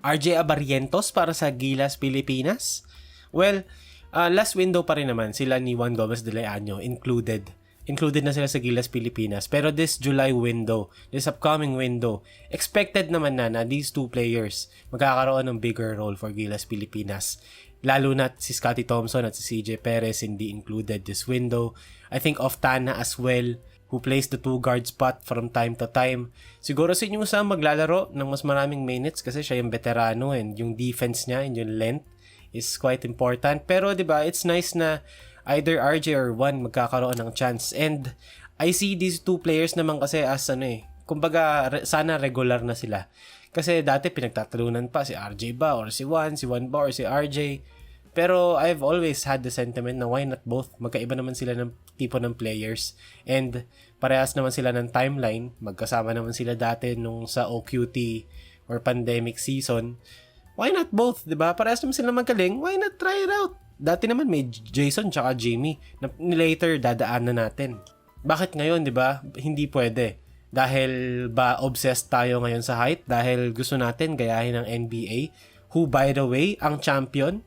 RJ Abarrientos para sa Gilas Pilipinas? Well, last window pa rin naman sila ni Juan Gomez de Leaño included. Included na sila sa Gilas Pilipinas. Pero this July window, this upcoming window, expected naman na these two players magkakaroon ng bigger role for Gilas Pilipinas. Lalo na si Scottie Thompson at si CJ Perez hindi included this window. I think Oftana as well, who plays the two guard spot from time to time. Siguro si Nusa maglalaro ng mas maraming minutes kasi siya yung veterano and yung defense niya and yung length is quite important. Pero 'di ba, it's nice na either RJ or Juan magkakaroon ng chance. And I see these two players naman kasi as kumbaga sana regular na sila. Kasi dati pinagtatalunan pa si RJ ba or si Juan ba or si RJ. Pero I've always had the sentiment na why not both? Magkaiba naman sila ng tipo ng players. And parehas naman sila ng timeline. Magkasama naman sila dati nung sa OQT or pandemic season. Why not both? Diba? Parehas naman sila magaling. Why not try it out? Dati naman may Jason tsaka Jamie na later dadaanan natin. Bakit ngayon, di ba? Hindi pwede. Dahil ba obsessed tayo ngayon sa height? Dahil gusto natin gayahin ng NBA? Who, by the way, ang champion?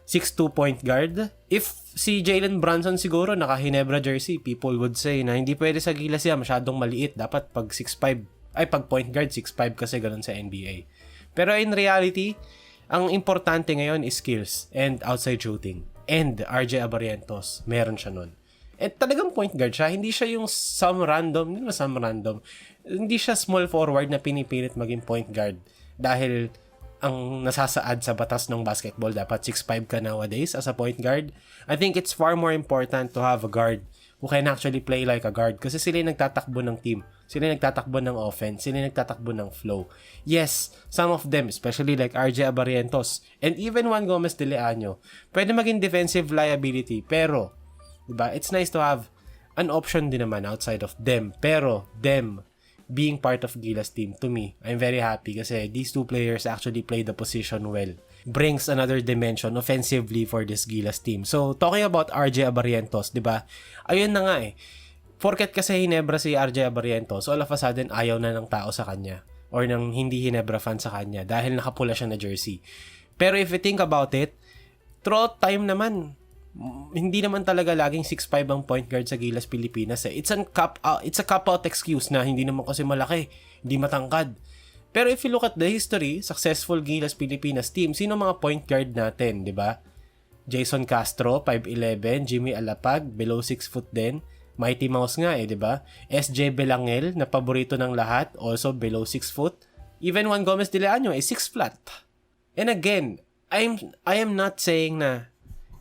6'2" point guard. If si Jalen Brunson siguro naka-Hinebra jersey, people would say na hindi pwede sa Gilas siya, masyadong maliit. Dapat pag 6'5", pag point guard, 6'5" kasi ganun sa NBA. Pero in reality, ang importante ngayon is skills and outside shooting. And RJ Abarrientos, meron siya nun. At talagang point guard siya. Hindi siya yung hindi siya small forward na pinipilit maging point guard. Dahil ang nasasaad sa batas ng basketball, dapat 6'5" ka nowadays as a point guard. I think it's far more important to have a guard who can actually play like a guard. Kasi sila yung nagtatakbo ng team. Sila yung nagtatakbo ng offense. Sila yung nagtatakbo ng flow. Yes, some of them, especially like RJ Abarrientos and even Juan Gomez de Leaño, pwede maging defensive liability. Pero, diba, it's nice to have an option din naman outside of them. Pero, them being part of Gilas team, to me, I'm very happy kasi these two players actually play the position well. Brings another dimension offensively for this Gilas team. So, talking about RJ Abarrientos, diba? Ayun na nga Porket kasi Hinebra si RJ Abarrientos, all of a sudden ayaw na ng tao sa kanya. Or ng hindi Hinebra fan sa kanya dahil nakapula siya na jersey. Pero if you think about it, throughout time naman, hindi naman talaga laging 6'5" ang point guard sa Gilas Pilipinas. It's a cop-out excuse na hindi naman kasi malaki, hindi matangkad. Pero if you look at the history, successful Gilas Pilipinas team, sino mga point guard natin, di ba? Jason Castro, 5'11", Jimmy Alapag, below 6 foot din. Mighty Mouse nga di ba? SJ Belangel, na paborito ng lahat, also below 6 foot. Even Juan Gomez de Leaño 6 flat. And again, I am not saying na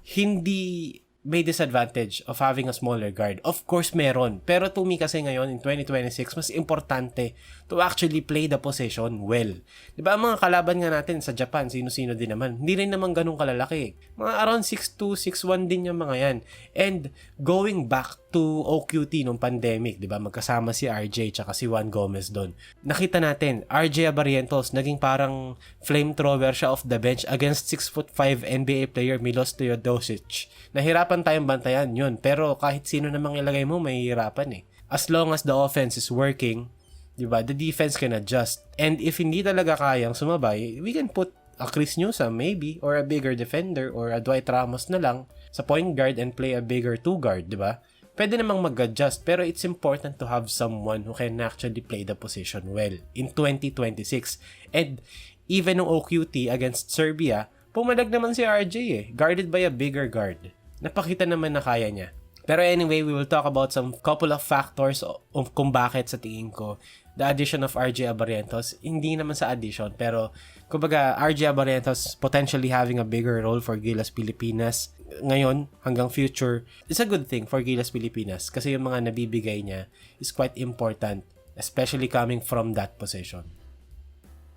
hindi may disadvantage of having a smaller guard. Of course, meron. Pero to me kasi ngayon, in 2026, mas importante to actually play the position well. Diba, ang mga kalaban nga natin sa Japan, sino-sino din naman. Hindi rin naman ganun kalalaki. Mga around 6'2", 6'1" din yung mga yan. And going back to OQT nung pandemic, diba, magkasama si RJ tsaka si Juan Gomez doon. Nakita natin, RJ Abarrientos, naging parang flamethrower siya off the bench against 6'5" NBA player Milos Teodosic. Nahirapan tayong bantayan yun, pero kahit sino namang ilagay mo, mahihirapan As long as the offense is working, diba, the defense can adjust. And if hindi talaga kayang sumabay, we can put a Chris Newsome maybe, or a bigger defender, or a Dwight Ramos na lang sa point guard and play a bigger two guard, diba? Pwede namang mag-adjust, pero it's important to have someone who can actually play the position well in 2026. And even ng OQT against Serbia, pumalag naman si RJ guarded by a bigger guard. Napakita naman na kaya niya. Pero anyway, we will talk about some couple of factors of kung bakit sa tingin ko the addition of RJ Abarrientos, hindi naman sa addition, pero kumbaga RJ Abarrientos potentially having a bigger role for Gilas Pilipinas ngayon hanggang future is a good thing for Gilas Pilipinas kasi yung mga nabibigay niya is quite important, especially coming from that position.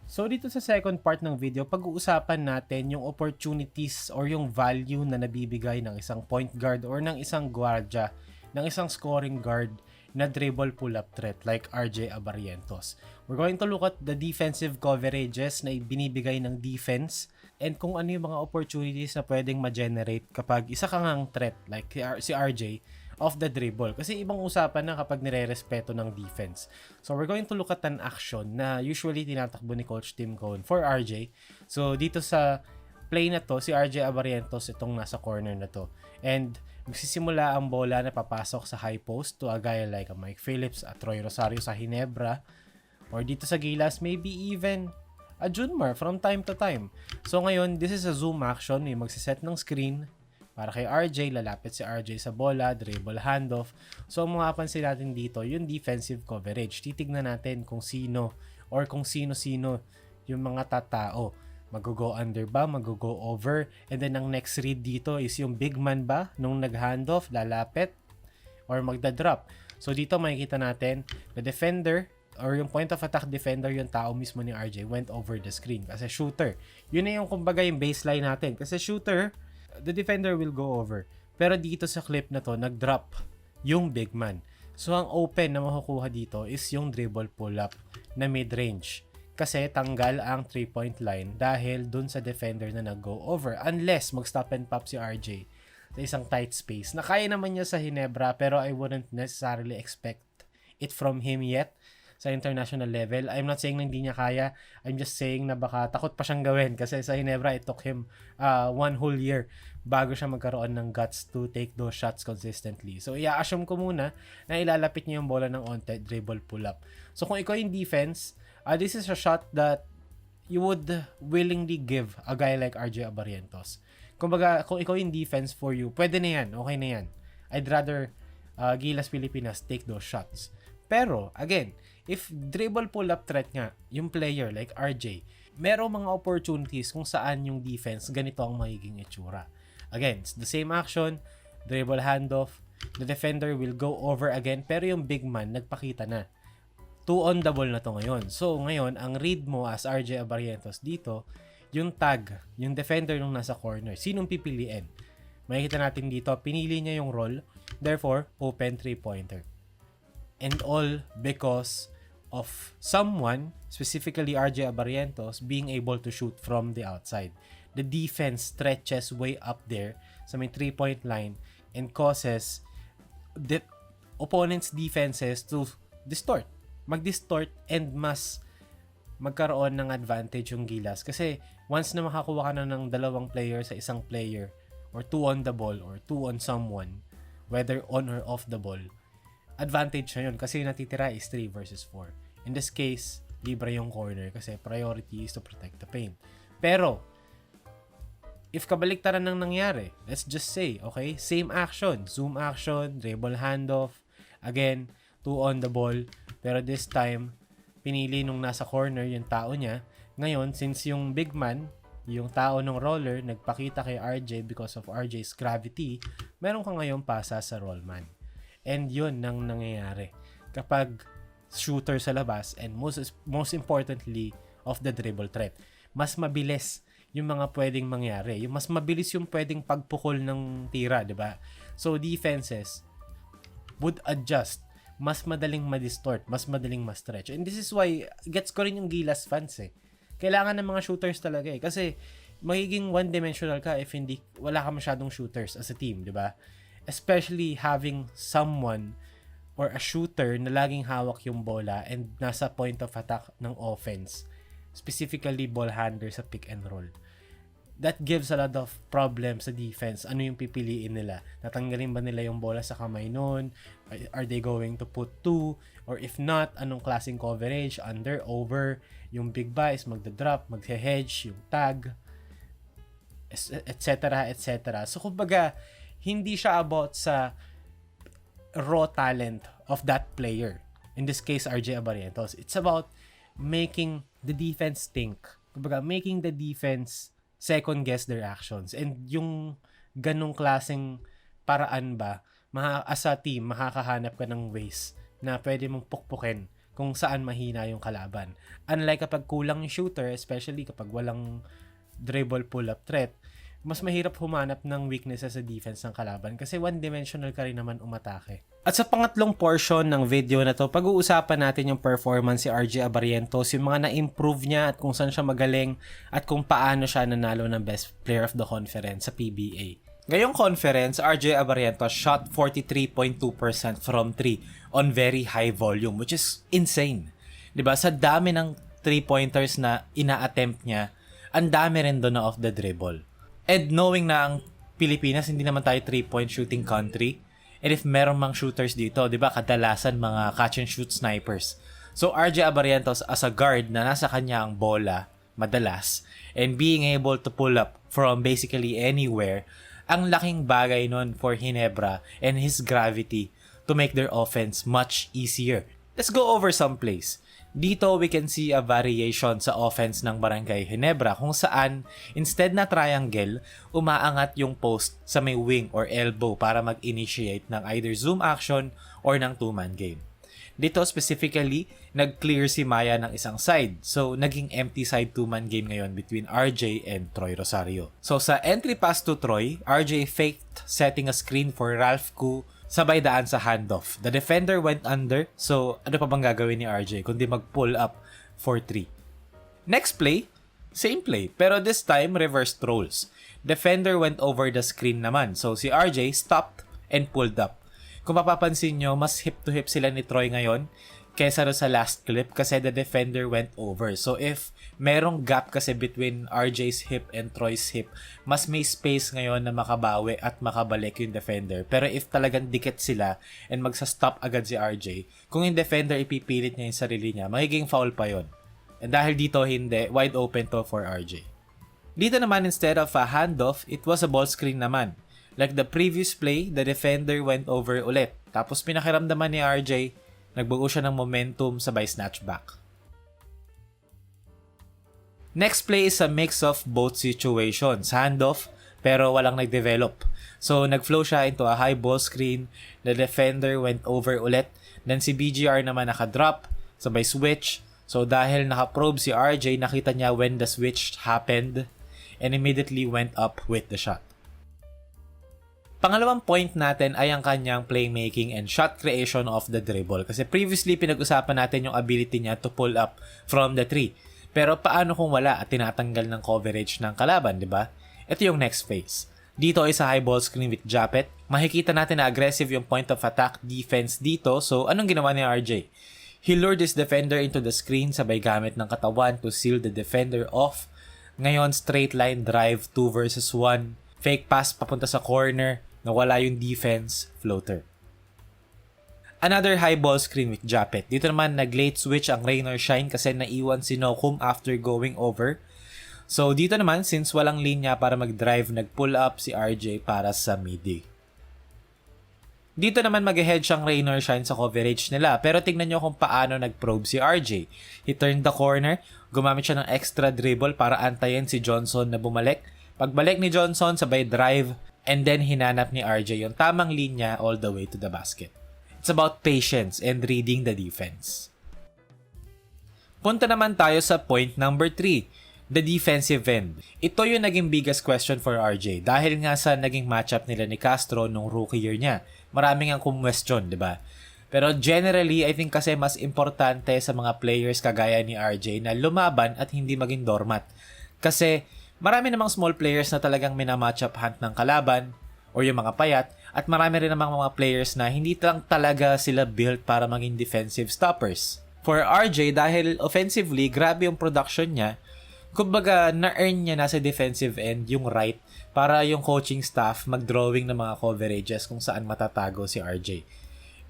So dito sa second part ng video, pag-uusapan natin yung opportunities or yung value na nabibigay ng isang point guard or ng isang guardia, ng isang scoring guard na dribble pull-up threat like RJ Abarrientos. We're going to look at the defensive coverages na binibigay ng defense and kung ano yung mga opportunities na pwedeng ma-generate kapag isa kang threat like si RJ of the dribble. Kasi ibang usapan na kapag nire-respeto ng defense. So we're going to look at an action na usually tinatakbo ni Coach Tim Cone for RJ. So dito sa play na to, si RJ Abarientos itong nasa corner na to. And magsisimula ang bola na papasok sa high post to a guy like a Mike Phillips, a Troy Rosario sa Ginebra, or dito sa Gilas, maybe even a Junmar from time to time. So ngayon, this is a zoom action. May magsiset ng screen para kay RJ, lalapit si RJ sa bola, dribble, handoff. So mapapansin natin dito, yung defensive coverage. Titignan natin kung sino or kung sino-sino yung mga tatao. Mag-go under ba? Mag-go over? And then ang next read dito is yung big man ba? Nung nag-handoff, lalapit or magda-drop. So dito makikita natin, the defender or yung point of attack defender, yung tao mismo ni RJ went over the screen kasi shooter. Yun na yung kumbaga yung baseline natin. Kasi shooter, the defender will go over. Pero dito sa clip na to, nag-drop yung big man. So, ang open na makukuha dito is yung dribble pull-up na mid-range. Kasi tanggal ang 3-point line dahil dun sa defender na nag-go over. Unless mag-stop and pop si RJ sa isang tight space. Na kaya naman niya sa Ginebra pero I wouldn't necessarily expect it from him yet sa international level. I'm not saying na hindi niya kaya. I'm just saying na baka takot pa siyang gawin kasi sa Ginebra it took him one whole year bago siya magkaroon ng guts to take those shots consistently. So i-assume ko muna na ilalapit niya yung bola ng onte, dribble pull-up. So kung ikaw yung defense, this is a shot that you would willingly give a guy like RJ Abarientos. Kumbaga, kung ikaw yung defense for you, pwede na yan, okay na yan. I'd rather Gilas Pilipinas take those shots. Pero, again, if dribble pull-up threat nga, yung player like RJ, merong mga opportunities kung saan yung defense, ganito ang magiging itsura. Again, it's the same action, dribble handoff, the defender will go over again, pero yung big man, nagpakita na. 2 on the ball na to ngayon. So, ngayon, ang read mo as RJ Abarientos dito, yung tag, yung defender nung nasa corner, sinong pipiliin? Makikita natin dito, pinili niya yung role, therefore, open 3-pointer. And all because of someone, specifically RJ Abarientos, being able to shoot from the outside. The defense stretches way up there sa may 3-point line and causes the opponent's defenses to mag-distort and mas magkaroon ng advantage yung Gilas. Kasi once na makakuha ka na ng dalawang player sa isang player or 2 on the ball or 2 on someone, whether on or off the ball, advantage na yun kasi natitira is 3 versus 4. In this case, libre yung corner kasi priority is to protect the paint. Pero, if kabaliktaran nang nangyari, let's just say, okay, same action, zoom action, dribble handoff, again, 2 on the ball, pero this time, pinili nung nasa corner yung tao niya. Ngayon, since yung big man, yung tao ng roller, nagpakita kay RJ because of RJ's gravity, meron ka ngayon pasa sa rollman. And yun nang nangyayari kapag shooter sa labas and most importantly of the dribble threat. Mas mabilis yung mga pwedeng mangyari. Yung mas mabilis yung pwedeng pagpukol ng tira, di ba? So defenses would adjust. Mas madaling ma-distort, mas madaling ma-stretch. And this is why gets ko rin yung Gilas fans eh. Kailangan ng mga shooters talaga eh. Kasi magiging one-dimensional ka if hindi wala ka masyadong shooters as a team, di ba? Especially having someone or a shooter na laging hawak yung bola and nasa point of attack ng offense. Specifically ball handler sa pick and roll. That gives a lot of problems sa defense. Ano yung pipiliin nila? Tatanggalin ba nila yung bola sa kamay nun? Are they going to put 2? Or if not, anong klaseng coverage? Under, over? Yung big ba is magda-drop, maghe-hedge, yung tag, etc. etc. So, kumbaga, hindi siya about sa raw talent of that player. In this case, RJ Abarientos. It's about making the defense think. Kumbaga, making the defense second guess their actions. And yung ganong klaseng paraan ba, as a team, makakahanap ka ng ways na pwede mong pukpukin kung saan mahina yung kalaban. Unlike kapag kulang yung shooter, especially kapag walang dribble pull-up threat, mas mahirap humanap ng weaknesses sa defense ng kalaban kasi one-dimensional ka rin naman umatake. At sa pangatlong portion ng video na to, pag-uusapan natin yung performance si RJ Abarientos, yung mga na-improve niya at kung saan siya magaling at kung paano siya nanalo ng Best Player of the Conference sa PBA. Ngayong conference, RJ Abarientos shot 43.2% from 3 on very high volume, which is insane. 'Di ba? Sa dami ng 3-pointers na ina-attempt niya, ang dami rin doon na off the dribble. And knowing na ang Pilipinas, hindi naman tayo 3-point shooting country, and if meron mang shooters dito, 'di ba, kadalasan mga catch and shoot snipers. So RJ Abarientos as a guard na nasa kanya ang bola madalas and being able to pull up from basically anywhere, ang laking bagay nun for Ginebra and his gravity to make their offense much easier. Let's go over some plays. Dito, we can see a variation sa offense ng Barangay Ginebra kung saan, instead na triangle, umaangat yung post sa may wing or elbow para mag-initiate ng either zoom action or ng two-man game. Dito specifically, nag-clear si Maya ng isang side. So, naging empty side two-man game ngayon between RJ and Troy Rosario. So, sa entry pass to Troy, RJ faked setting a screen for Ralph Koo, sabay daan sa handoff. The defender went under, so ano pa bang gagawin ni RJ kundi mag-pull up for 3. Next play, same play, pero this time reversed roles. Defender went over the screen naman, so si RJ stopped and pulled up. Kung mapapansin nyo, mas hip-to-hip sila ni Troy ngayon kesa sa last clip kasi the defender went over. So if merong gap kasi between RJ's hip and Troy's hip, mas may space ngayon na makabawi at makabalik yung defender. Pero if talagang dikit sila and magsa-stop agad si RJ, kung yung defender ipipilit niya yung sarili niya, magiging foul pa yon. And dahil dito hindi, wide open to for RJ. Dito naman, instead of a handoff, it was a ball screen naman. Like the previous play, the defender went over ulit. Tapos pinakiramdaman ni RJ, nagbuo siya ng momentum sabay snatchback. Next play is a mix of both situations. Handoff, pero walang nag-develop. So, nag-flow siya into a high ball screen. The defender went over ulit. Then si BGR naman naka-drop, sabay switch. So, dahil naka-probe si RJ, nakita niya when the switch happened and immediately went up with the shot. Pangalawang point natin ay ang kanyang playmaking and shot creation off the dribble. Kasi previously, pinag-usapan natin yung ability niya to pull up from the 3. Pero paano kung wala at tinatanggal ng coverage ng kalaban, di ba? Ito yung next phase. Dito ay sa high ball screen with Japet. Makikita natin na aggressive yung point of attack defense dito. So, anong ginawa ni RJ? He lured his defender into the screen sabay gamit ng katawan to seal the defender off. Ngayon, straight line drive 2 versus 1. Fake pass papunta sa corner. Nawala yung defense, floater. Another high ball screen with Japet. Dito naman nag-late switch ang Rain or Shine kasi naiwan si Nokum after going over. So dito naman, since walang linya para mag-drive, nag-pull up si RJ para sa midi. Dito naman mag-hedge ang Rain or Shine sa coverage nila. Pero tignan nyo kung paano nag-probe si RJ. He turned the corner, gumamit siya ng extra dribble para antayin si Johnson na bumalik. Pagbalik ni Johnson, sabay drive, and then hinanap ni RJ yung tamang linya all the way to the basket. It's about patience and reading the defense. Punta naman tayo sa point number 3, the defensive end. Ito yung naging biggest question for RJ dahil nga sa naging matchup nila ni Castro nung rookie year niya. Maraming ang kumwestiyon, di ba? Pero generally, I think kasi mas importante sa mga players kagaya ni RJ na lumaban at hindi maging doormat. Kasi marami namang small players na talagang minamatchup hunt ng kalaban or yung mga payat at marami rin namang mga players na hindi lang talaga sila built para maging defensive stoppers. For RJ, dahil offensively, grabe yung production niya, kumbaga na-earn niya na sa defensive end yung right para yung coaching staff mag-drawing ng mga coverages kung saan matatago si RJ.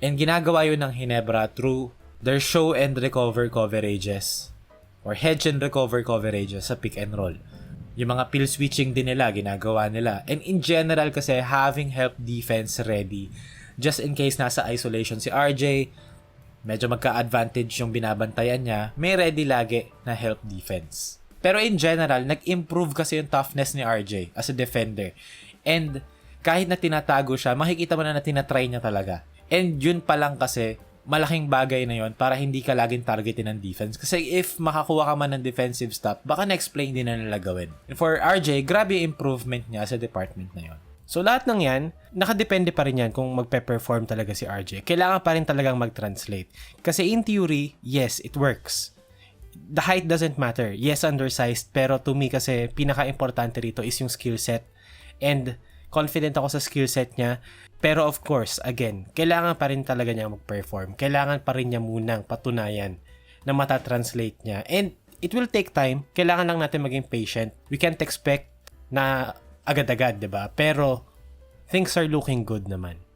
And ginagawa yun ng Ginebra through their show and recover coverages or hedge and recover coverages sa pick and roll. Yung mga pill switching din nila, ginagawa nila. And in general kasi, having help defense ready, just in case nasa isolation si RJ, medyo magka-advantage yung binabantayan niya, may ready lagi na help defense. Pero in general, nag-improve kasi yung toughness ni RJ as a defender. And kahit na tinatago siya, makikita mo na tinatry niya talaga. And yun pa lang kasi, malaking bagay na yon para hindi ka laging targetin ng defense. Kasi if makakuha ka man ng defensive stop, baka next play hindi na nila gawin. And for RJ, grabe yung improvement niya sa department na yon. So lahat ng yan, nakadepende pa rin yan kung magpe-perform talaga si RJ. Kailangan pa rin talagang mag-translate. Kasi in theory, yes, it works. The height doesn't matter. Yes, undersized. Pero to me kasi, pinaka-importante rito is yung skill set. And Confident ako sa skill set niya. Pero of course, again, kailangan pa rin talaga niya mag-perform. Kailangan pa rin niya munang patunayan na matatranslate niya. And it will take time. Kailangan lang natin maging patient. We can't expect na agad-agad, 'di ba? Pero things are looking good naman.